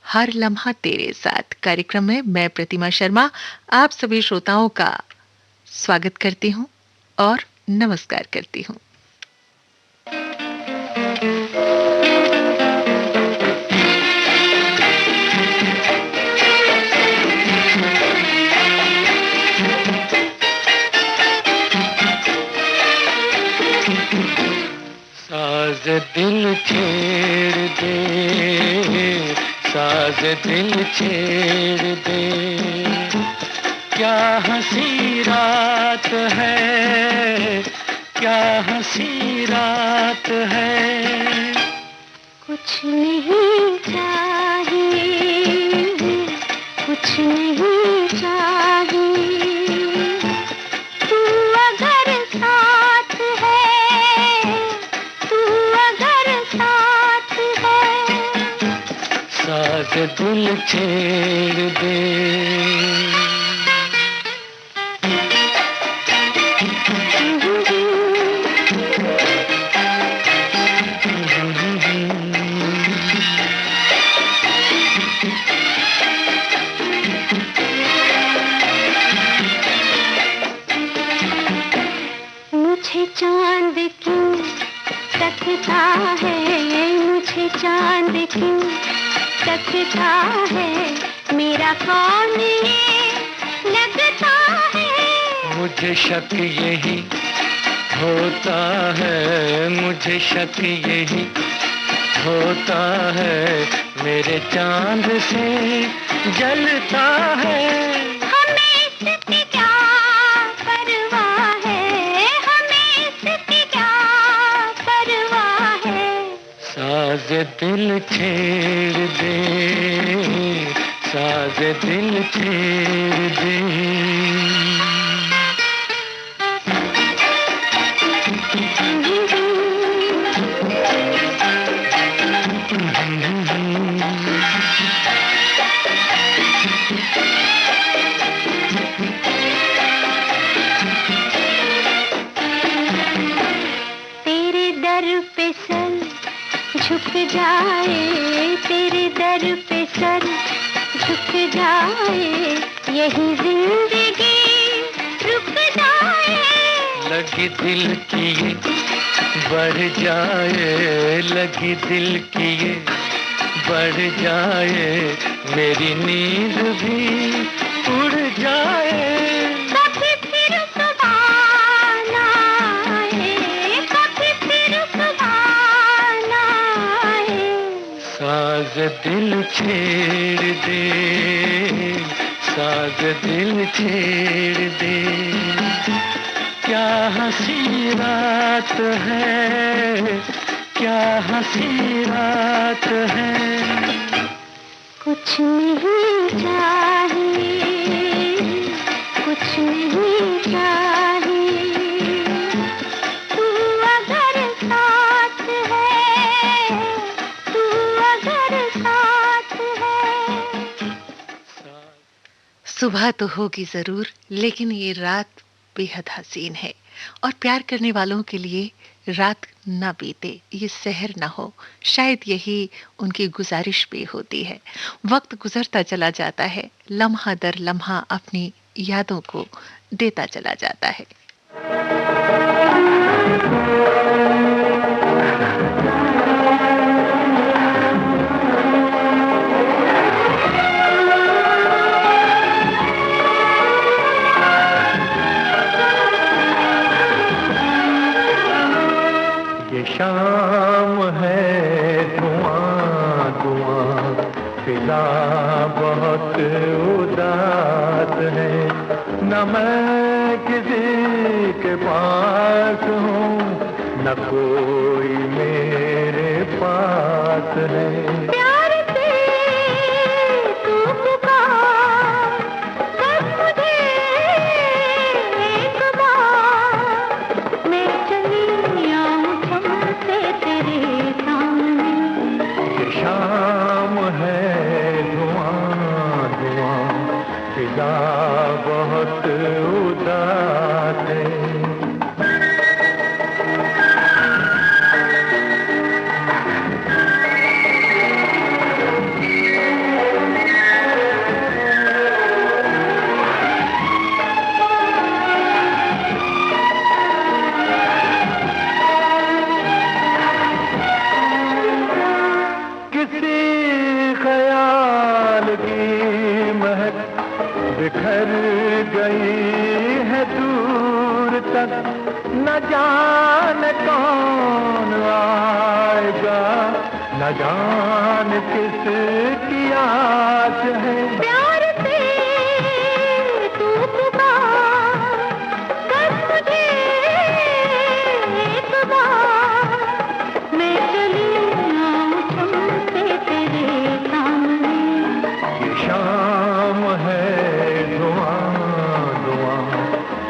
हर लम्हा तेरे साथ कार्यक्रम में मैं प्रतिमा शर्मा आप सभी श्रोताओं का स्वागत करती हूँ और नमस्कार करती हूँ। साज दिल छेड़ दे, साज दिल छेड़ दे, क्या हंसी रात है, क्या हंसी रात है। कुछ नहीं चाहिए, कुछ नहीं चाहिए, तू अगर साथ है, तू अगर साथ है। साज दिल छेड़ दे। मुझे चांद क्यों तकता है, मुझे चांद क्यों तकता है, मेरा कौन ये लगता है। मुझे शक यही होता है, मुझे शक यही होता है, मेरे चांद से जलता है। हमें इसकी क्या परवाह है, हमें इसकी क्या परवाह है। साज दिल छेड़ दे, साज दिल छेड़ दे। तेरे दर पे सर झुक जाए, तेरे दर पे सर झुक जाए, यही जिंदगी रुक जाए। लगी दिल की ये बढ़ जाए, लगी दिल की ये बढ़ जाए, मेरी नींद भी उड़ जाए। कभी फिर सुबह ना आए, कभी फिर सुबह ना आए। साज दिल छेड़ दे, साज दिल छेड़ दे, क्या हंसी रात है, क्या हंसी रात है। कुछ नहीं चाहिए, कुछ नहीं चाहिए, तू अगर साथ है, तू अगर साथ है। सुबह तो होगी जरूर, लेकिन ये रात बेहद हसीन है और प्यार करने वालों के लिए रात ना बीते, ये सहर ना हो, शायद यही उनकी गुजारिश भी होती है। वक्त गुजरता चला जाता है, लम्हा दर लम्हा अपनी यादों को देता चला जाता है। ये शाम है धुआं धुआं, फिजा बहुत उदास है, न मैं किसी के पास हूँ, न कोई मेरे पास है। प्यार से तू पुकार, कर मुझे एक बार, मैं चली आऊं तुमसे तेरे सामने। ये शाम है धुआं धुआं, फिजा बहुत उदास है। ख्याल की महक बिखर गई है दूर तक, न जाने कौन आएगा, न जाने किसकी आस है। प्यार से तू पुकार कर मुझे एक बार, मैं चली आऊं तुमसे तेरे सामने। ये शाम है धुआं धुआं,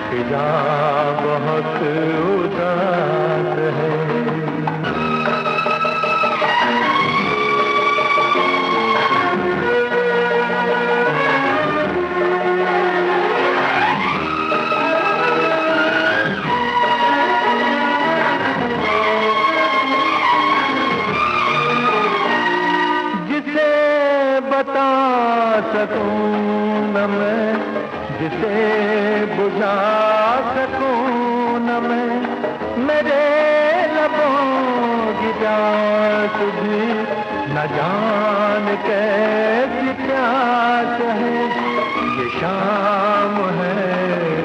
फिजा बहुत उदास है। बता सकूं न मैं, जिसे बुझा सकूं न मैं, मेरे लबों की प्यास भी न जान कैसी प्यास है। ये शाम है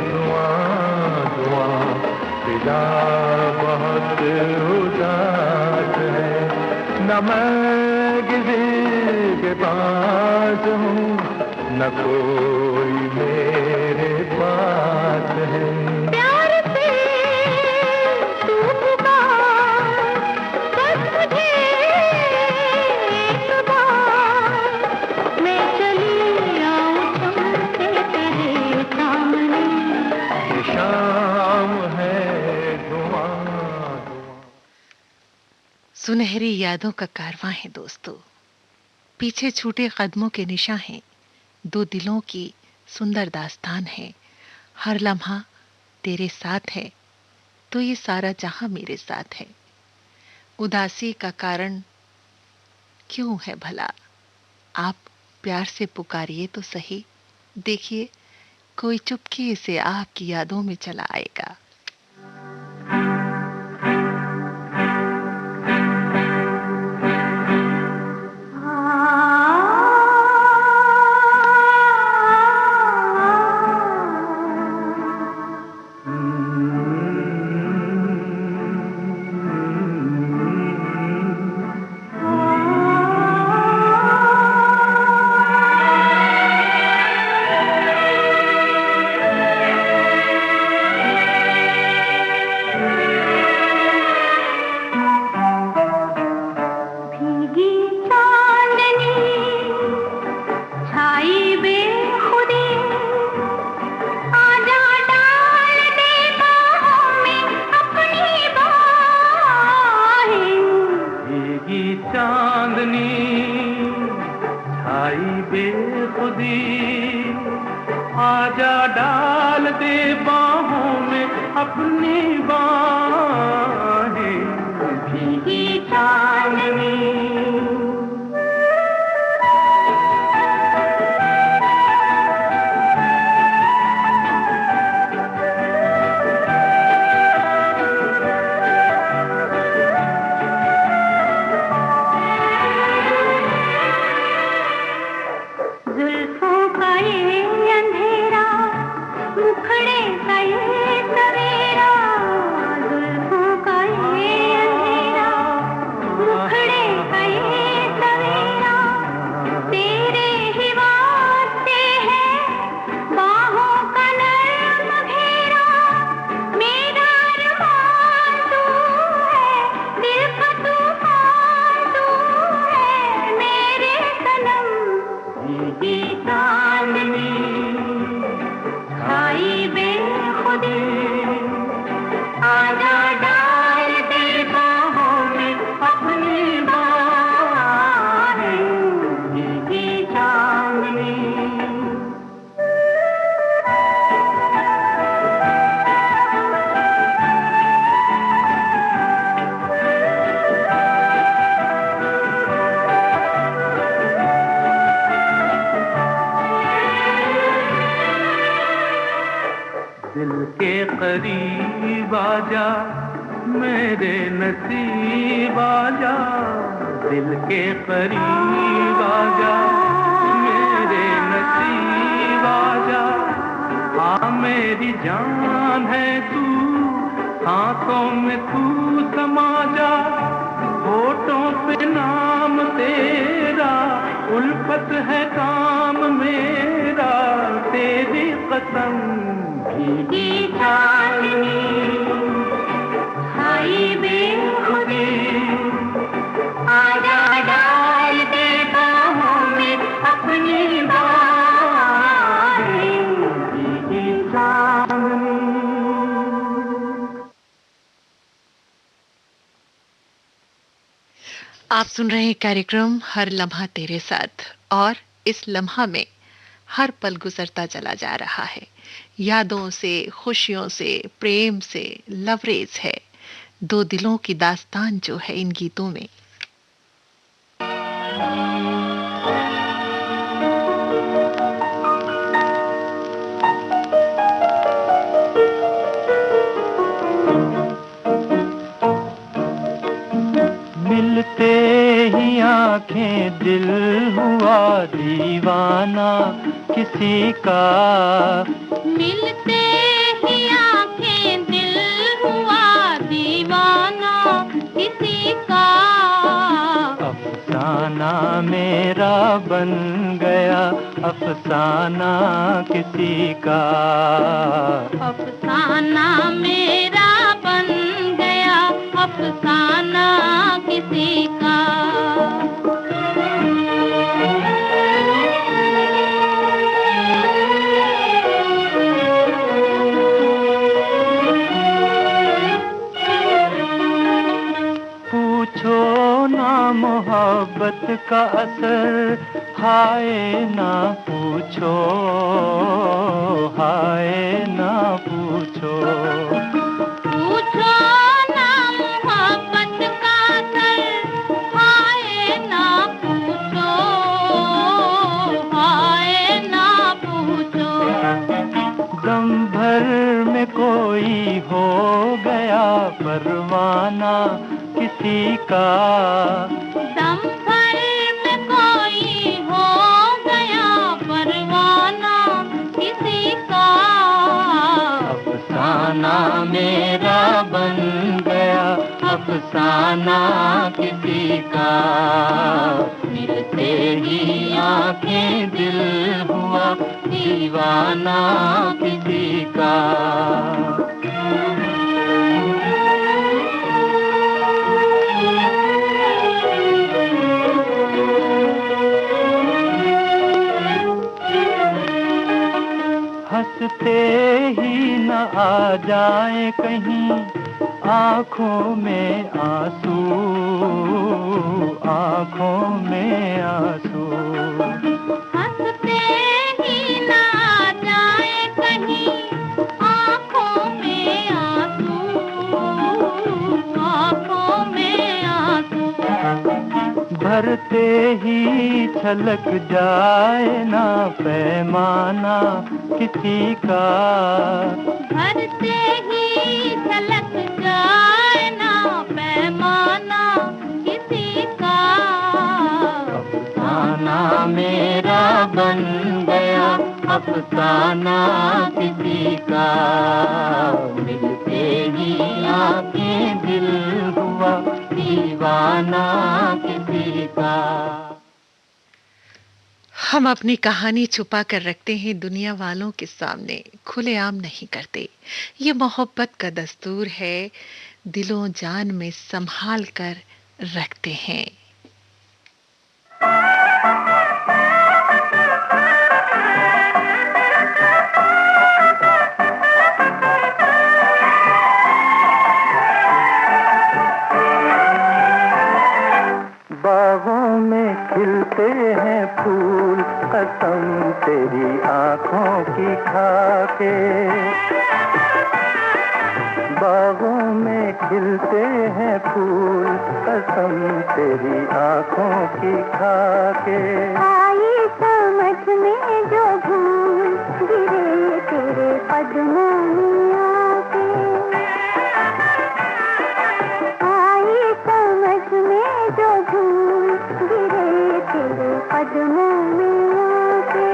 धुआं धुआं, फिजा बहुत उदास है। न मैं किसी के पास हूँ, न कोई मेरे पास है। प्यार से तू पुकार कर मुझे एक बार, मैं चली आऊं तुमसे तेरे सामने। ये शाम है धुआं धुआं। सुनहरी यादों का कारवां है दोस्तों, पीछे छूटे कदमों के निशान हैं, दो दिलों की सुंदर दास्तान है। हर लम्हा तेरे साथ है तो ये सारा जहां मेरे साथ है। उदासी का कारण क्यों है भला, आप प्यार से पुकारिए तो सही, देखिए कोई चुपके से आपकी यादों में चला आएगा। आजा डाल दे बाहों में अपनी बाहें, भीगी चांदनी। करीब आजा मेरे नसीब आजा, दिल के करीब आजा। मेरी जान है तू, सांसों में तू समा जा, होठों पे नाम तेरा, उल्फत है काम मेरा, तेरी कसम भीगी चांदनी आई बेखुदी, आजा डाल दे बाहों में अपनी बाहें, भीगी चांदनी। आप सुन रहे हैं कार्यक्रम हर लम्हा तेरे साथ, और इस लम्हा में हर पल गुजरता चला जा रहा है, यादों से, खुशियों से, प्रेम से लवरेज है। दो दिलों की दास्तान जो है इन गीतों में। मिलते ही आंखें दिल हुआ दीवाना किसी का, मिलते ही आंखें दिल हुआ दीवाना किसी का, अफसाना मेरा बन गया अफसाना किसी का, अफसाना मेरा बन गया अफसाना किसी का। पूछो ना मोहब्बत का असर, हाय ना पूछो, हाय ना पूछो, पूछो ना मोहब्बत का असर, हाय ना पूछो, हाय ना पूछो। दम भर में कोई हो गया परवाना किसी का, दम भर में कोई हो गया परवाना किसी का, अफसाना मेरा बन गया अफसाना किसी का, मिलते ही आंखें दिल हुआ दीवाना किसी का। हंसते ही न आ जाए कहीं आँखों में आंसू, आँखों में आंसू, हंसते ही ना आ जाए कहीं आँखों में आंसू, आँखों में आंसू। भरते ही छलक जाए ना पैमाना किसी का, भरते ही झलक जाए ना पैमाना किसी का, अफसाना मेरा बन गया अफसाना किसी का, मिलते ही आंखें दिल हुआ दीवाना किसी का। हम अपनी कहानी छुपा कर रखते हैं दुनिया वालों के सामने, खुलेआम नहीं करते। ये मोहब्बत का दस्तूर है, दिलों जान में संभाल कर रखते हैं। बागों में खिलते हैं फूल कसम तेरी आँखों की खाके, बागों में खिलते हैं फूल कसम तेरी आँखों की खाके, आई समझ में जो भूल गिरे तेरे कदमों में आके, आई समझ में जो भूल गिरे तेरे कदमों में आके।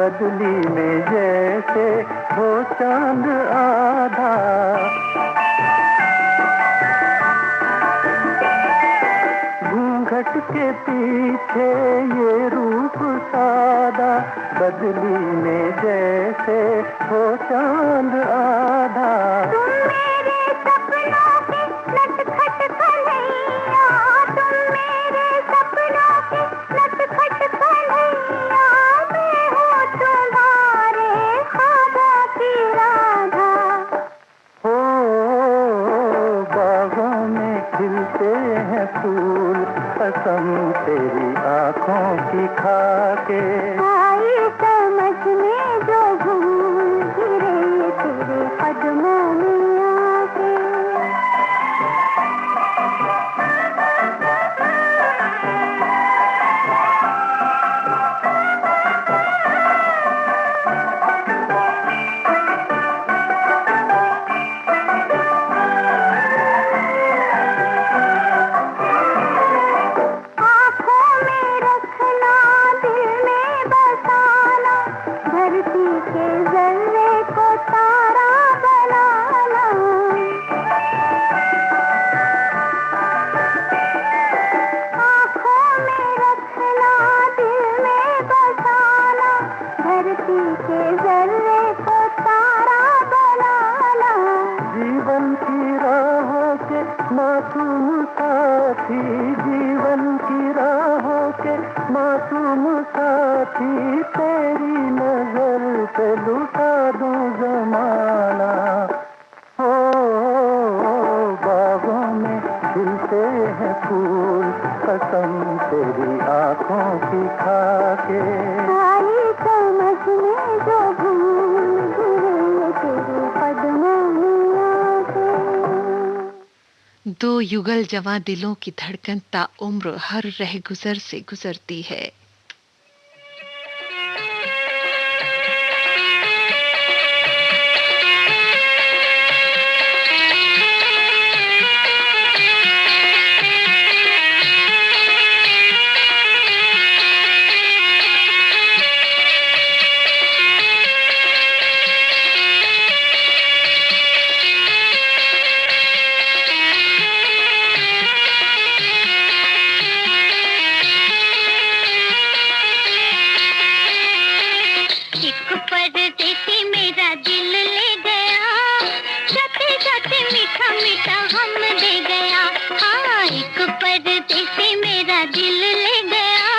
बदली में जैसे हो चांद आधा। घूंघट के पीछे ये रूप सादा, बदली में जैसे हो चांद आधा। तुम मेरे सपनों के नटखट कन्हैया, तुम मेरे सपनों के नटखट कन्हैया, मैं हूँ तुम्हारे ख्वाबों की राधा। हो बागों में खिलते हैं फूल, कसम तेरी आँखों की खाके। आई समझ में जो भूल, गिरे तेरे कदमों में आके। आँखों में रखना, दिल में बसाना, धरती के जर्रे को तारा बनाना। आँखों में रखना, दिल में बसाना, धरती के जर्रे को तारा बनाना। जीवन की राहों के मासूम साथी, जीवन की राहों के मासूम साथी, तेरी नजर पे लुटा दूं जमाना। हो बागों में खिलते हैं फूल, कसम तेरी आँखों की खाके। आई समझ में जो भूल, गिरे तेरे कदमों में आके। दो युगल जवां दिलों की धड़कन ताउम्र हर रह गुजर से गुजरती है। एक परदेसी मेरा दिल ले गया, जाते जाते मीठा मीठा हम दे गया। हाँ, एक परदेसी मेरा दिल ले गया,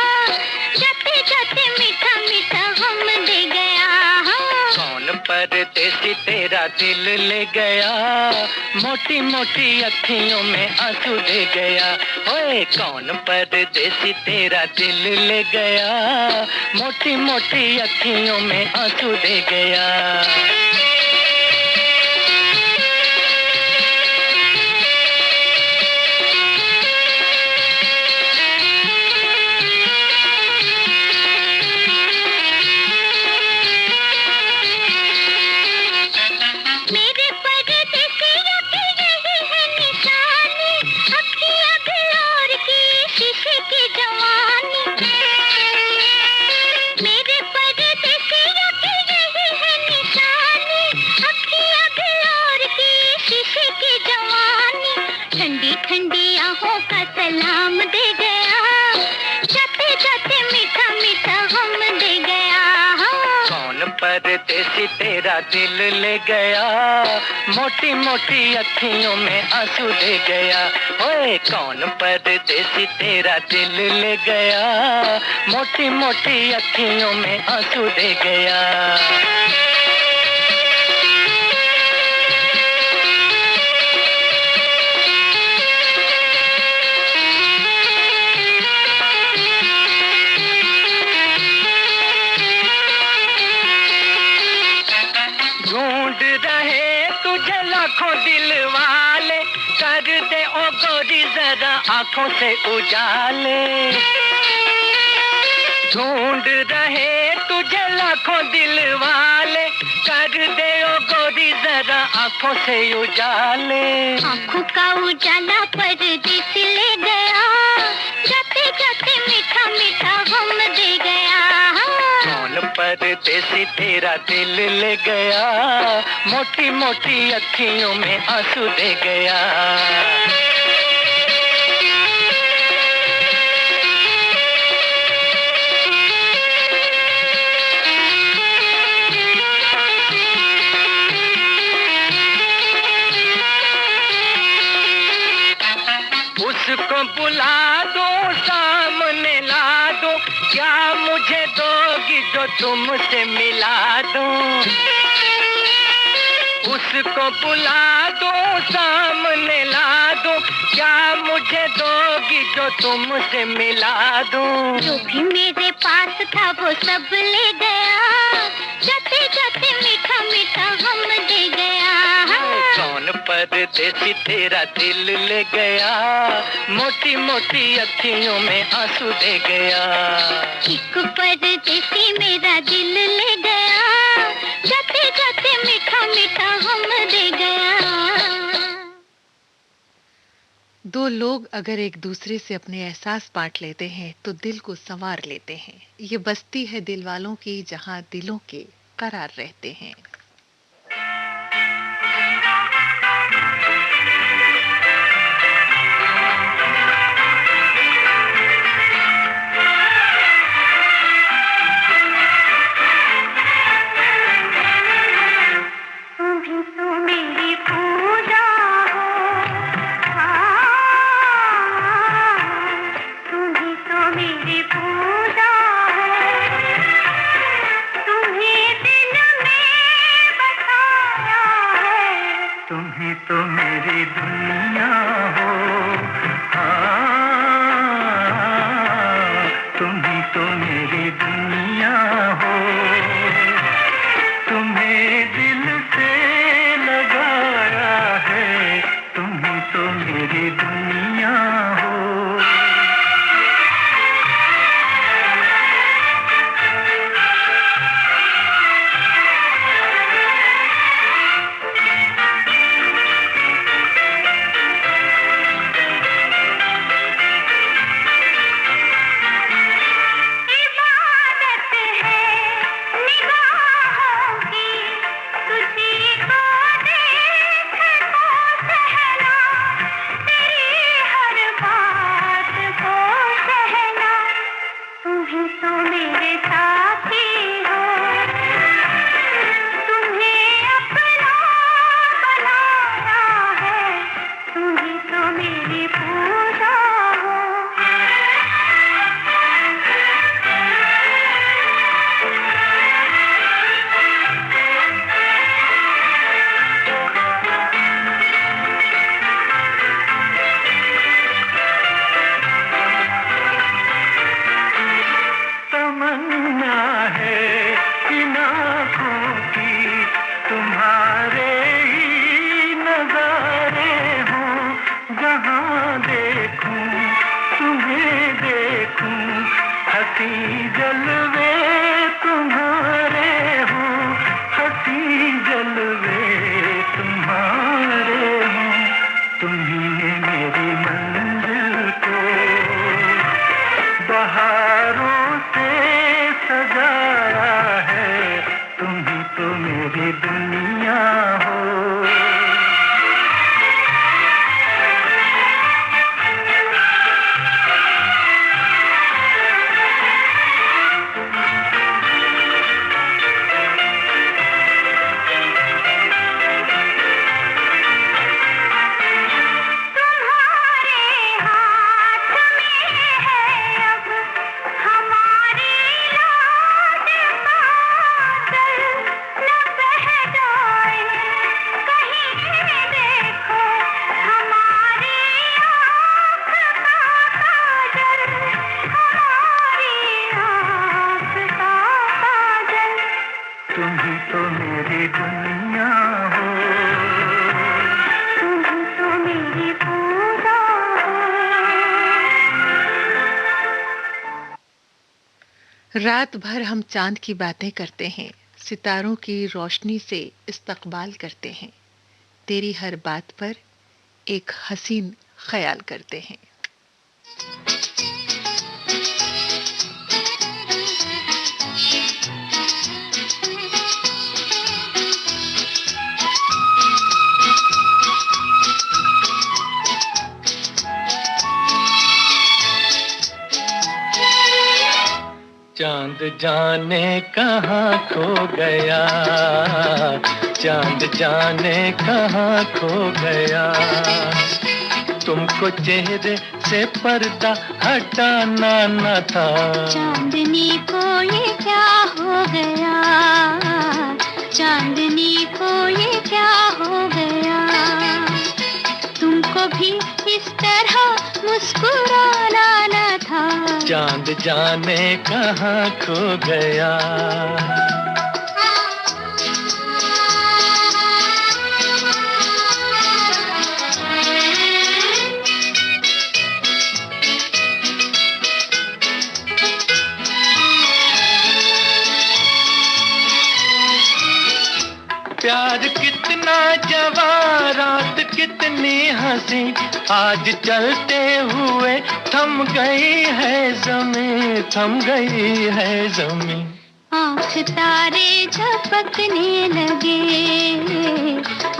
जाते जाते मीठा मीठा हम दे गया। हाँ। कौन परदेसी तेरा दिल ले गया, मोटी मोटी अखियों में आंसू दे गया। ओए कौन परदेसी तेरा दिल ले गया, मोटी मोटी अखियों में आंसू दे गया। मेरे परदेसियों की यही है निशानी, अखियाँ बिलोर की शीशे की जवानी। मेरे परदेसियों की यही है निशानी, अखियाँ बिलोर की शीशे की जवानी। ठंडी ठंडी आहों का सलाम दे गया, जाते जाते मीठा मीठा हम दे गया। कौन परदेसी तेरा दिल ले गया, मोटी मोटी अखियों में आंसू दे गया। ओए कौन परदेसी तेरा दिल ले गया, मोटी मोटी अखियों में आंसू दे गया। ढूंढ रहे तुझे लाखों दिल वाले, कर दे ओ गोरी जरा आंखों से उजाले। ढूंढ रहे तुझे लाखों दिल वाले, कर दे ओ गोरी जरा आंखों से उजाले। आँखों का उजाला परदेस ले गया, जाते जाते मीठा मीठा हम दे गया। कौन परदेसी तेरा दिल ले गया, मोटी मोटी अखियों में आंसू दे गया। उसको बुला दो, सामने ला दो, क्या मुझे दोगी जो तुमसे मिला दूं? उसको बुला दो, सामने ला दो, क्या मुझे दोगी जो तुमसे मिला दूं? जो भी मेरे पास था वो सब ले गया, जाते जाते मीठा मीठा हम दे गया। कौन परदेसी तेरा दिल ले गया, मोटी मोटी अखियों में आंसू दे गया। एक परदेसी मेरा दिल ले गया, जाते जाते मीठा मीठा हम दे गया। दो लोग अगर एक दूसरे से अपने एहसास बांट लेते हैं तो दिल को संवार लेते हैं। ये बस्ती है दिल वालों की जहां दिलों के करार रहते हैं। तो मेरी दुनिया हो, तुम ही तो मेरी दुनिया हो, तुम्हें दिल से लगाया है, तुम ही तो मेरी दुनिया हो। रात भर हम चांद की बातें करते हैं, सितारों की रोशनी से इस्तकबाल करते हैं, तेरी हर बात पर एक हसीन ख्याल करते हैं। चांद जाने कहाँ खो गया, चांद जाने कहाँ खो गया। तुमको चेहरे से पर्दा हटाना न था। चांदनी को ये क्या हो गया, चांदनी को ये क्या हो गया। तुमको भी इस तरह मुस्कुराना न था। चांद जाने कहाँ खो गया। प्यार कितना जवां, रात कितनी हंसी, आज चलते हुए थम गई है ज़मीं, थम गई है ज़मीं। आँख तारे झपकने लगे,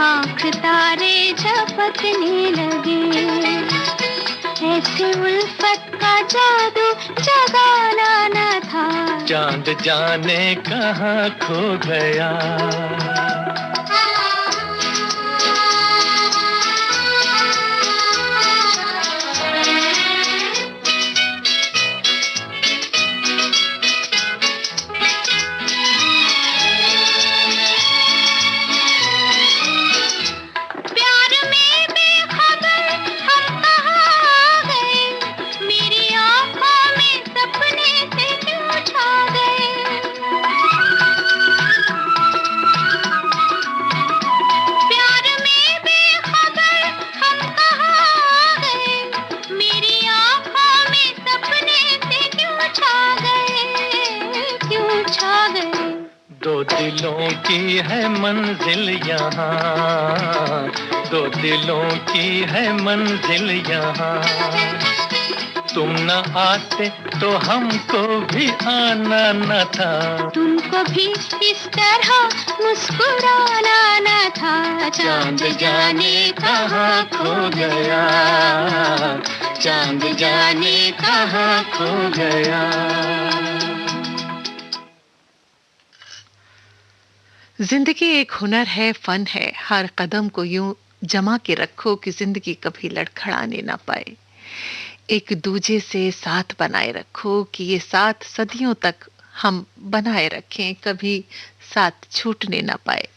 आँख तारे झपकने लगे। ऐसे उल्फत का जादू जगाना न था। चांद जाने कहाँ खो गया। दो दिलों की है मंजिल यहाँ, दो दिलों की है मंजिल यहाँ। तुम न आते तो हमको भी आना न था। तुमको भी इस तरह मुस्कुराना न था। चांद जाने कहाँ खो गया, चांद जाने कहाँ खो गया। जिंदगी एक हुनर है, फन है। हर कदम को यूं जमा के रखो कि जिंदगी कभी लड़खड़ाने ना पाए। एक दूजे से साथ बनाए रखो कि ये साथ सदियों तक हम बनाए रखें, कभी साथ छूटने ना पाए।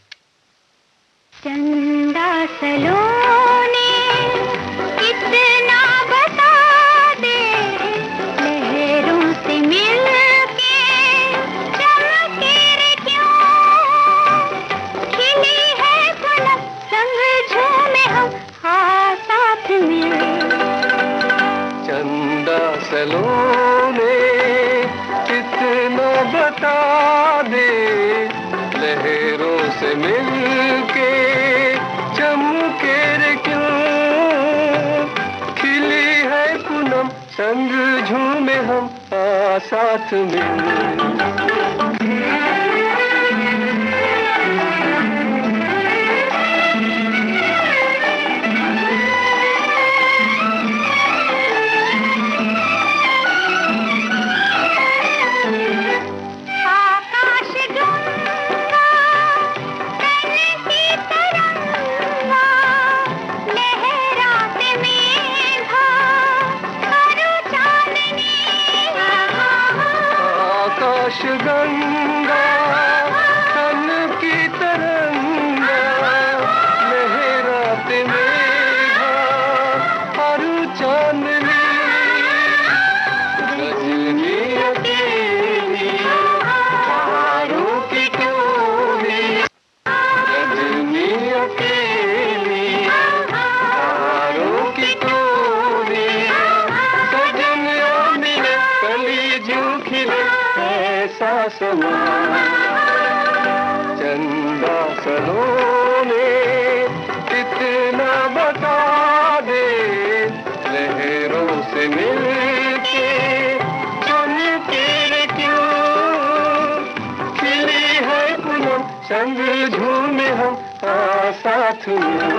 चंदा सलोने कितना बता दे, लहरों से मिलके चमके रे क्यों। खिली है पुनः संग झूमे हम, हाँ साथ में। चंदा सलोने कितना बता दे, लहरों से मिलके चमके रे क्यों। खिली है पूनम संग झूमे हम, साथ में। गंगा तन की तरंगा, लहराते मेघा हर चांदनी। रजनी अकेली तारों की टोली, रजनी अकेली तारों की टोली। सजन मिले कली जू खिले ऐसा समा। चंदा सलोने कितना बता दे, लहरों से मिलके चमके रे क्यों। खिली है पूनम संग झूमे हम, साथ में।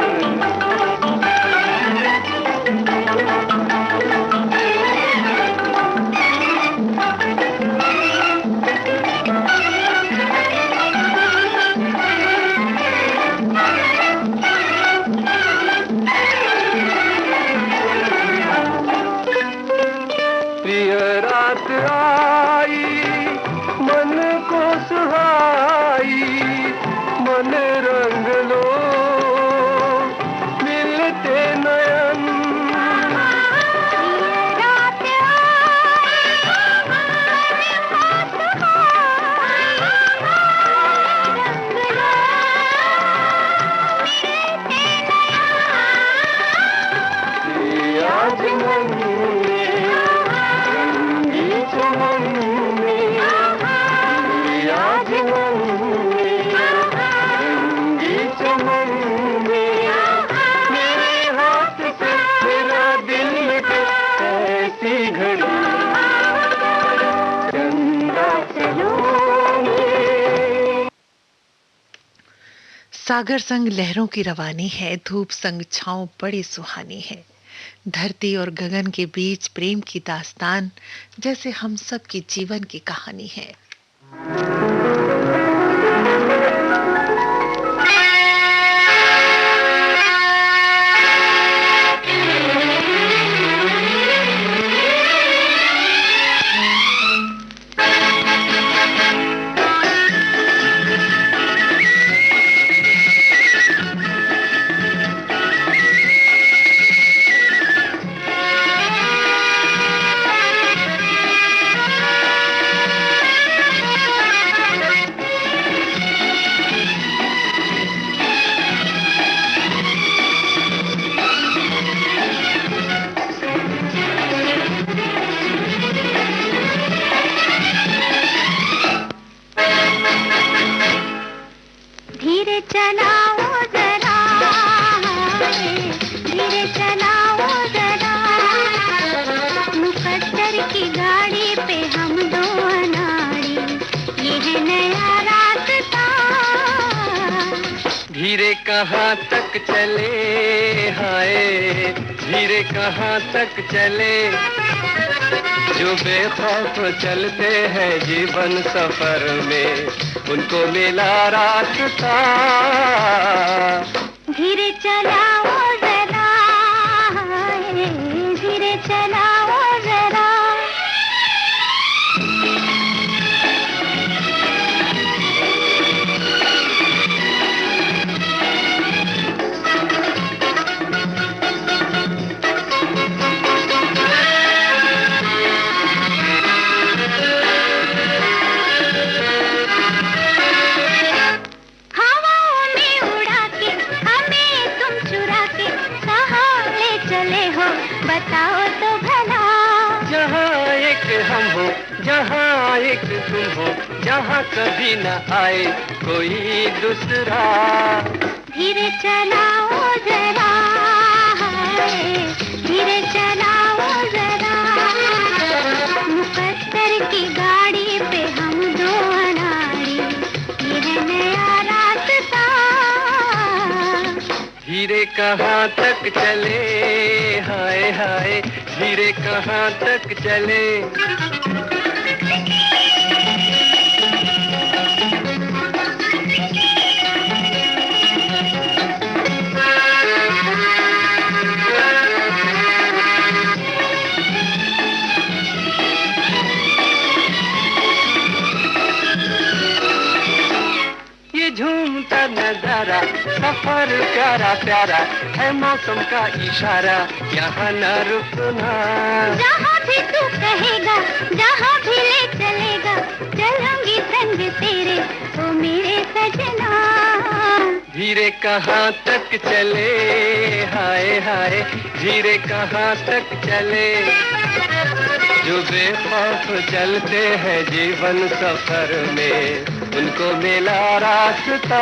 सागर संग लहरों की रवानी है, धूप संग छाँव बड़ी सुहानी है। धरती और गगन के बीच प्रेम की दास्तान जैसे हम सब की जीवन की कहानी है। धीरे चलाओ जरा, धीरे चलाओ जरा, मुकद्दर की गाड़ी पे हम दो अनाड़ी, ये है नया रास्ता। धीरे कहाँ तक चले हाय, धीरे कहाँ तक चले, जो बेखौफ चलते हैं जीवन सफर में, उनको मिला रास्ता। धीरे चलाओ जरा, धीरे चलाओ जरा। हवाओं में उड़ा के हमें तुम चुरा के कहाँ ले चले हो, बताओ तो भला। जहाँ एक हम हो, जहाँ एक तुम हो, जहाँ कभी न आए कोई दूसरा। धीरे चलाओ जरा, धीरे चलाओ जरा, मुकद्दर की गाड़ी पे हम दो अनाड़ी, ये है नया रास्ता। धीरे कहाँ तक चले हाय हाय, धीरे कहाँ तक चले। ये झूमता नजारा सफर प्यारा प्यारा है, मौसम का इशारा यहाँ न रुकना। जहाँ भी तू कहेगा, जहाँ भी ले चलेगा, चलूंगी संग तेरे ओ मेरे सजना। धीरे कहाँ तक चले हाय हाय, धीरे कहाँ तक चले, जो बेखौफ चलते हैं जीवन सफर में, उनको मिला रास्ता।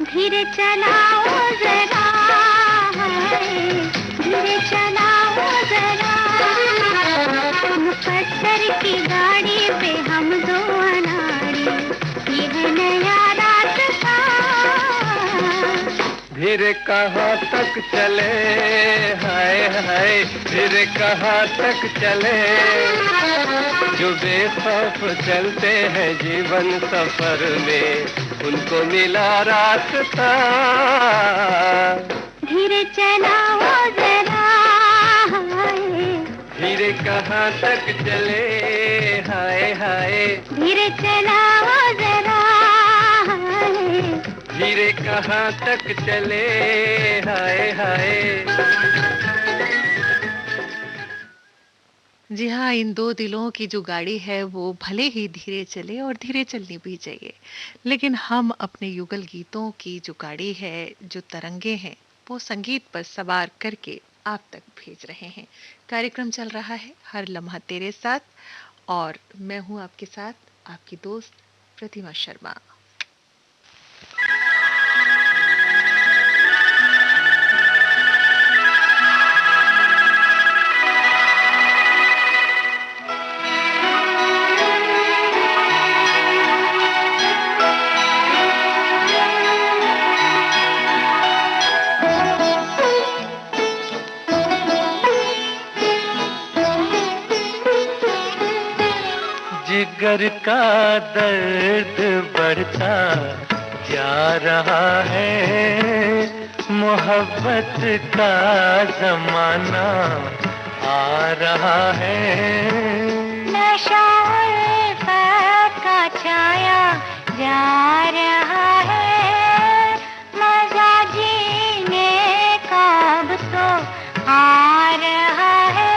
धीरे चलाओ जरा, धीरे चलाओ जरा, मुकद्दर की गाड़ी पे हम दो अनाड़ी, ये है नया रास्ता। धीरे कहाँ तक चले हाय हाय, धीरे कहाँ तक चले, जो बेखौफ चलते हैं जीवन सफर में, उनको मिला रास्ता। धीरे चलाओ जरा, धीरे कहाँ तक चले हाय हाय, धीरे चलाओ जरा, धीरे कहाँ तक चले हाय हाय। जी हाँ, इन दो दिलों की जो गाड़ी है वो भले ही धीरे चले और धीरे चलनी भी चाहिए, लेकिन हम अपने युगल गीतों की जो गाड़ी है, जो तरंगे हैं, वो संगीत पर सवार करके आप तक भेज रहे हैं। कार्यक्रम चल रहा है हर लम्हा तेरे साथ और मैं हूँ आपके साथ आपकी दोस्त प्रतिमा शर्मा। जिगर का दर्द बढ़ता जा रहा है, मोहब्बत का जमाना आ रहा है। नशा उल्फत का छाया जा रहा है, मजा जीने का अब तो आ रहा है।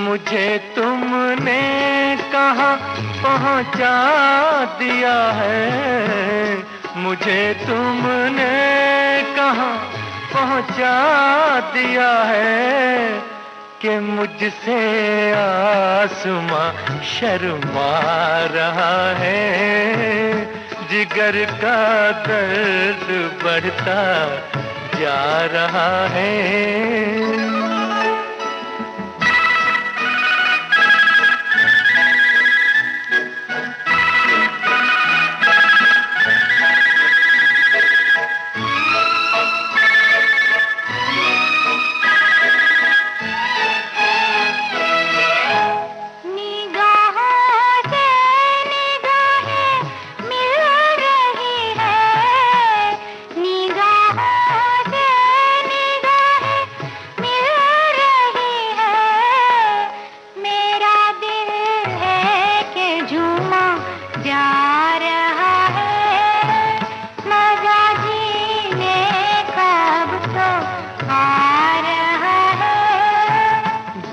मुझे तुमने कहाँ पहुँचा दिया है, मुझे तुमने कहाँ पहुँचा दिया है, कि मुझसे आसमां शर्मा रहा है। जिगर का दर्द बढ़ता जा रहा है।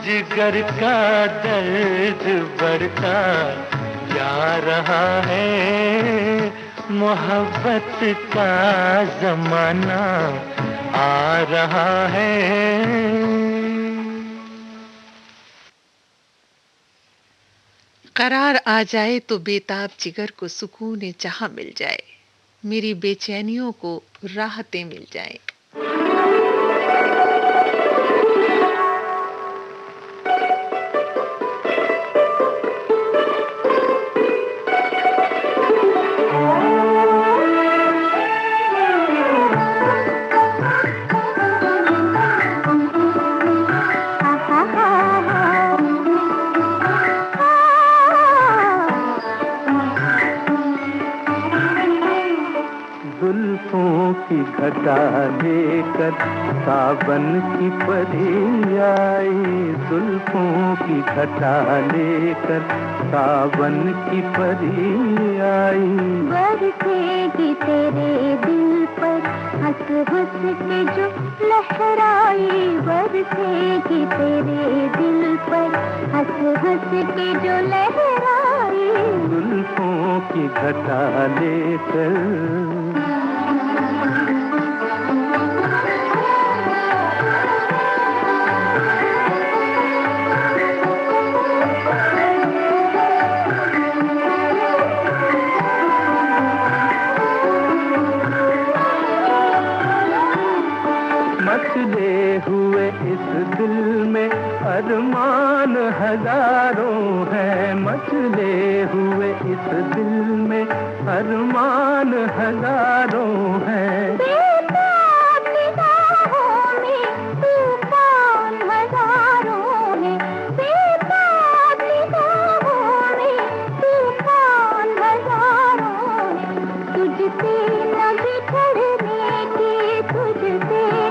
जिगर का दर्द बढ़ता जा रहा है, मोहब्बत का जमाना आ रहा है। करार आ जाए तो बेताब जिगर को सुकून जहां मिल जाए, मेरी बेचैनियों को राहतें मिल जाए। घटा लेकर सावन की परी आई, जुल्फों की घटा लेकर सावन की परी आई। बरसेगी तेरे दिल पर हंस हंस के जो लहराई, बरसेगी तेरे दिल पर हंस हंस के जो लहराई। जुल्फों की घटा लेकर मचले हुए इस दिल में अरमान हजारों हैं, मचले हुए इस दिल में अरमान हजारों हैं। बेताब निगाहों में तूफान हजारों हैं, बेताब निगाहों में तूफान हजारों हैं। तुझसे न बिछड़ने की, तुझसे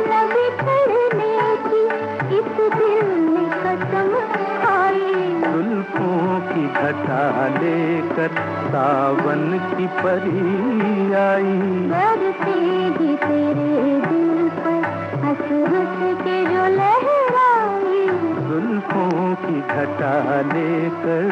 घटा लेकर सावन की परी आई। बरसेगी तेरे दिल पर हंस हंस के जो लहराई, जुल्फों की घटा लेकर।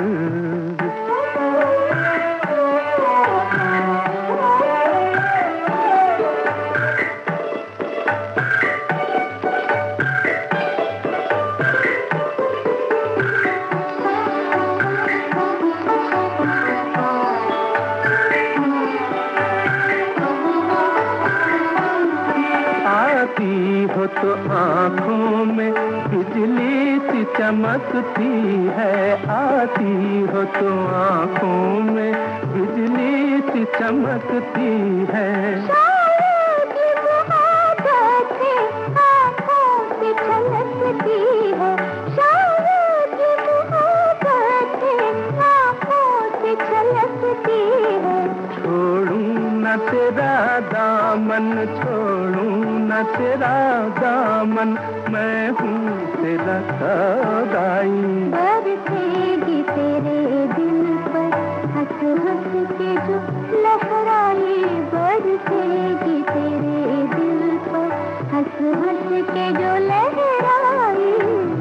हो तो आँखों में बिजली सी चमकती है, आती हो तो आँखों में बिजली सी चमकती है। शायद मोहब्बतें आँखों से छलकती है, शायद मोहब्बतें आँखों से छलकती है। छोड़ूं न तेरा दामन, छोड़ूं न तेरा दामन, मैं हूँ तेरा सगाई। बरसेगी तेरे दिल पर हंस हंस के जो लहराई, बरसेगी तेरे दिल पर हंस हंस के जो लहराई,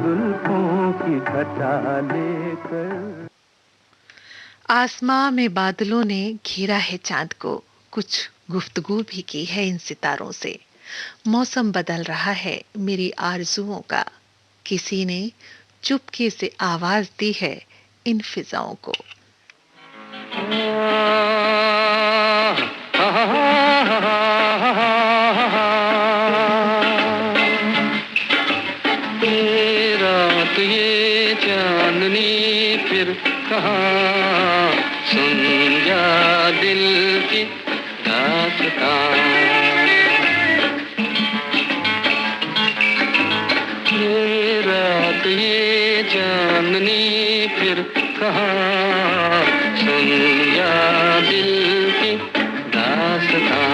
जुल्फों की घटा लेकर। आसमां में बादलों ने घेरा है चांद को, कुछ गुफ्तगू भी की है इन सितारों से। मौसम बदल रहा है मेरी आरजुओं का, किसी ने चुपके से आवाज दी है इन फिजाओं को। रात ये चांदनी फिर कहाँ, सुन जा दिल की दास्तां। रात ये चांदनी फिर कहाँ, सुन जा दिल की दास्तां।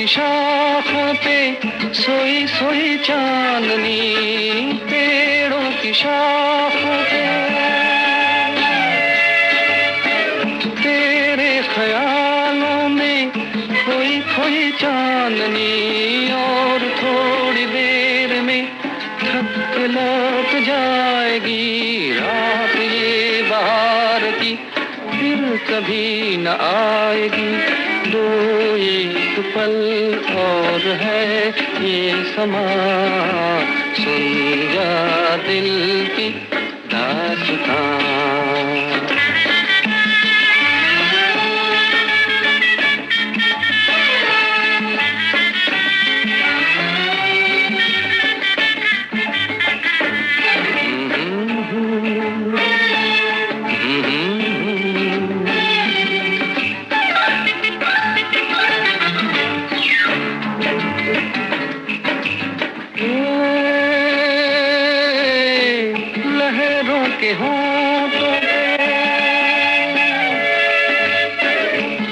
शाखों पे सोई सोई चांदनी, पेड़ों की शाखों पे तेरे ख्यालों में खोई खोई चांदनी, और थोड़ी देर में थक के लौट जाएगी रात ये बहार की, फिर कभी न आएगी। दो एक पल और है ये समा, सुन जा दिल की दास्तां।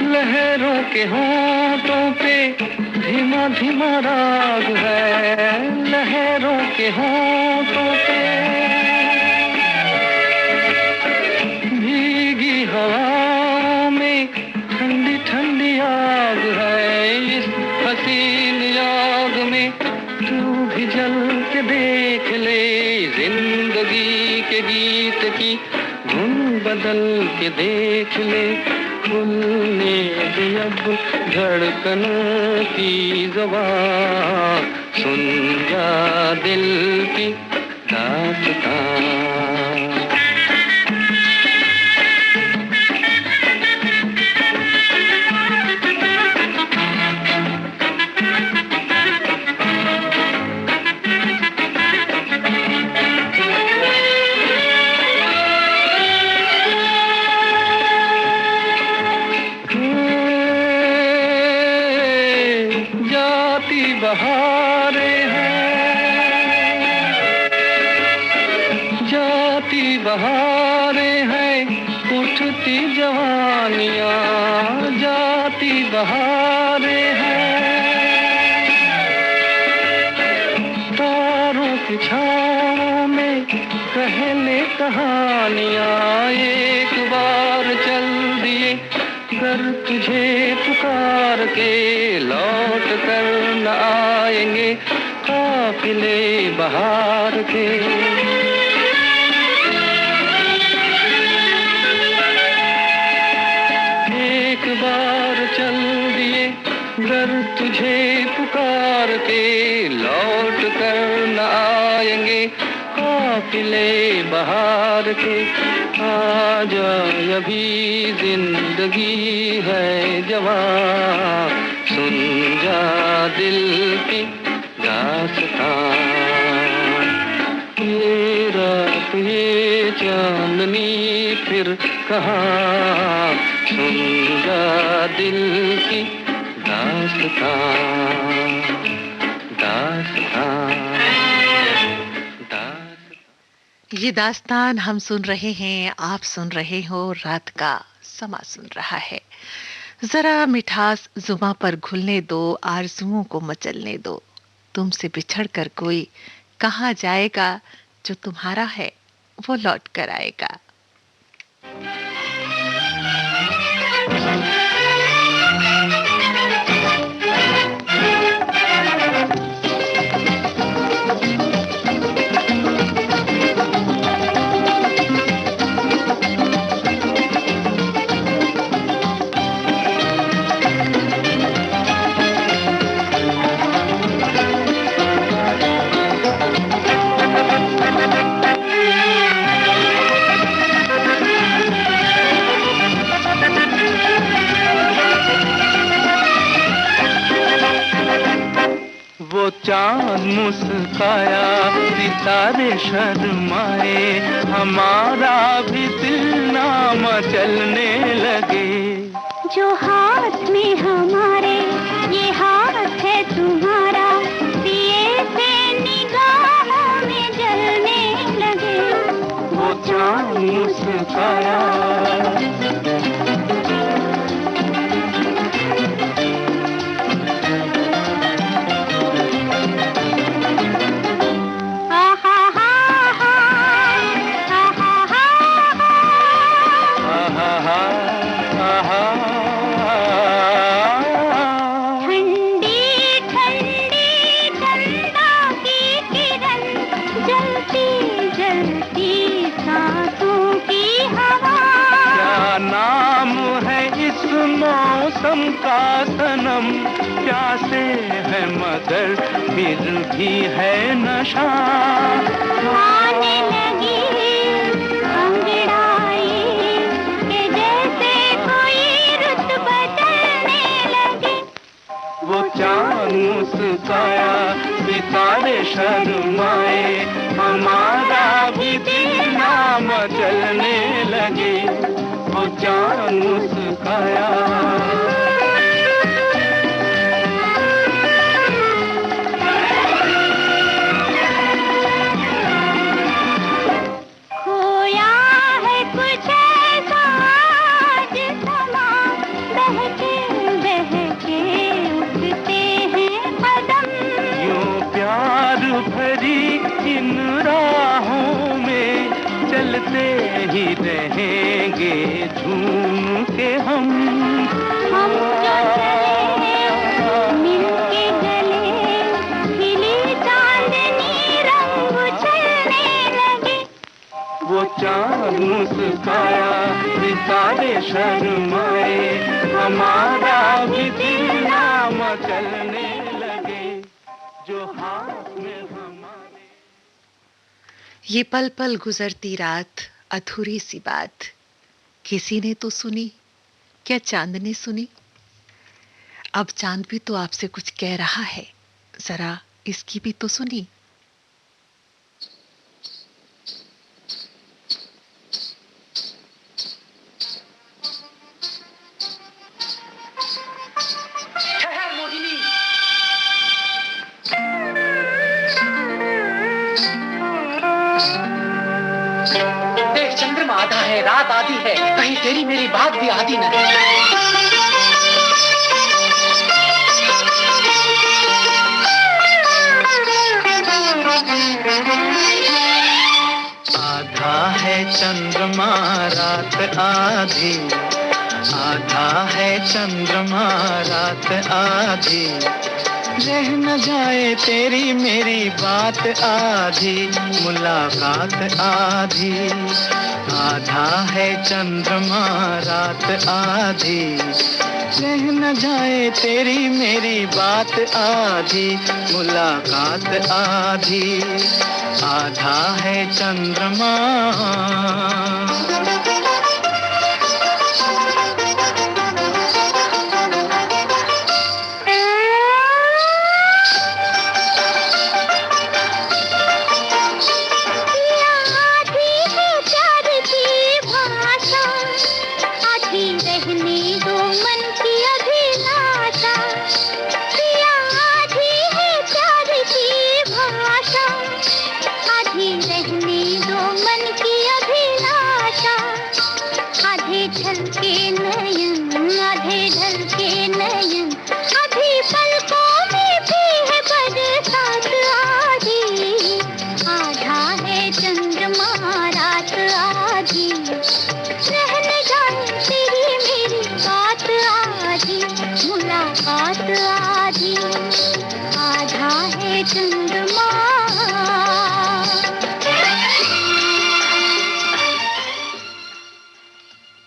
लहरों के होंठों पे धीमा धीमा राग है, लहरों के होंठों पे भीगी हवाओं में ठंडी ठंडी आग है। इस हसीन आग में तू भी जल के देख ले, जिंदगी के गीत की धुन बदल के देख ले। खुलने दे अब धड़कनों की ज़बान, सुन जा दिल की दास्तां। बहारें हैं, उठती जवानियां, जाती बहारें हैं। तारों की छाँव में कहले कहानियां, एक बार चल दिए घर तुझे पुकार के, लौट कर न आएंगे काफिले बहार के। एक बार चल दिए घर तुझे पुकार के, लौट कर न आएंगे काफिले बहार के। आजा अभी जिंदगी है जवां, सुन जा दिल की दास्तां। ये रात ये चांदनी फिर कहाँ, सुन जा दिल की दास्तां, दास्तां। ये दास्तान हम सुन रहे हैं, आप सुन रहे हो, रात का समा सुन रहा है। जरा मिठास जुबां पर घुलने दो, आरज़ुओं को मचलने दो। तुमसे बिछड़ कर कोई कहाँ जाएगा, जो तुम्हारा है वो लौट कर आएगा। वो चांद मुस्काया, सितारे शर्माए, हमारा भी दिल ना मचलने लगे। जो हाथ में हमारे ये हाथ है तुम्हारा, दिए से निगाहों में जलने लगे। वो चांद मुस्काया, मौसम का सनम, प्यासे है मगर फिर भी है नशा। आने लगी अंगड़ाई के जैसे कोई रुत बदलने लगे। वो चांद मुस्काया, सितारे शर्माए, हमारा भी दिल ना मचलने लगे। वो चांद मुस्काया, खोया है कुछ ऐसा आज समा, बहके बहके उठते हैं कदम। यूं प्यार भरी इन राहों में चलते ही रहेंगे झूम के हम। हम जो चले मिलके गले, खिली चांदनी रंग उछलने लगे। वो चांद मुस्काया, सितारे शर्माए, हमारा भी दिल ना मचलने लगे। जो हाथ में हमारे। ये पल पल गुजरती रात, अधूरी सी बात, किसी ने तो सुनी, क्या चांद ने सुनी? अब चांद भी तो आपसे कुछ कह रहा है, जरा इसकी भी तो सुनी। देख है, रात आधी है, कहीं तेरी मेरी बात भी आधी न है। आधा है चंद्रमा रात आधी, आधा है चंद्रमा रात आधी, रह न जाए तेरी मेरी बात आधी, मुलाकात आधी। आधा है चंद्रमा रात आधी, रह न जाए तेरी मेरी बात आधी, मुलाकात आधी। आधा है चंद्रमा।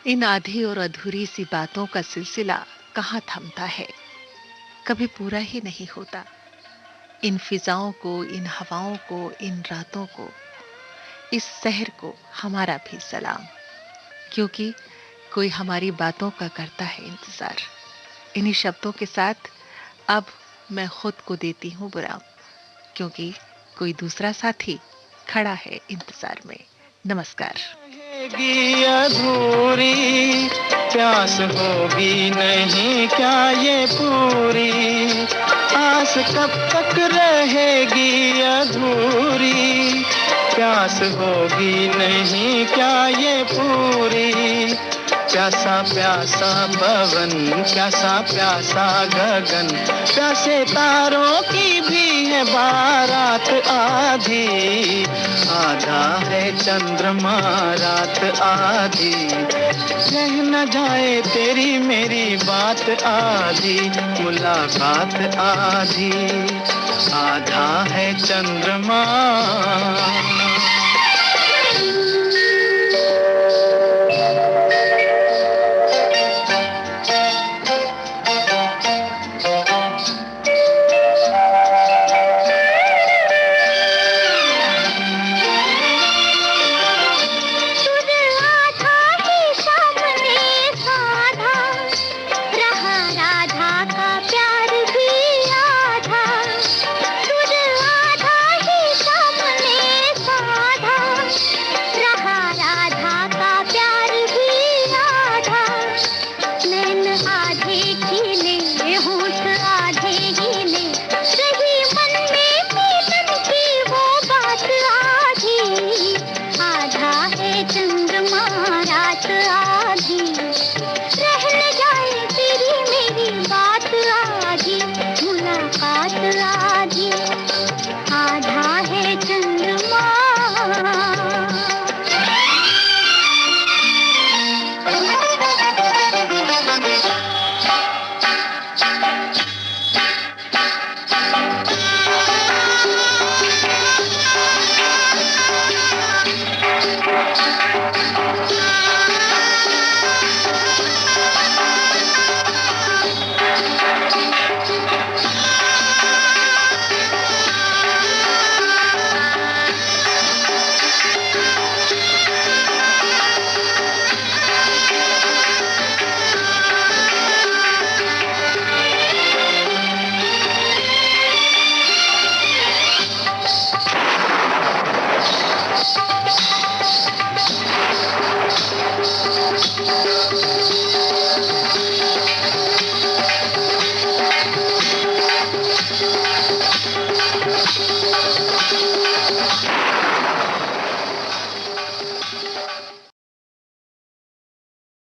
इन आधी और अधूरी सी बातों का सिलसिला कहाँ थमता है, कभी पूरा ही नहीं होता। इन फिजाओं को, इन हवाओं को, इन रातों को, इस शहर को हमारा भी सलाम, क्योंकि कोई हमारी बातों का करता है इंतजार। इन्हीं शब्दों के साथ अब मैं खुद को देती हूँ विराम, क्योंकि कोई दूसरा साथी खड़ा है इंतजार में। नमस्कार। अधूरी प्यास होगी नहीं क्या ये पूरी, आस कब तक रहेगी अधूरी, प्यास होगी नहीं क्या ये पूरी। प्यासा प्यासा पवन, प्यासा प्यासा गगन, प्यासे तारों की भी है बारात आधी। आधा है चंद्रमा रात आधी, रह न जाए तेरी मेरी बात आधी, मुलाकात आधी। आधा है चंद्रमा।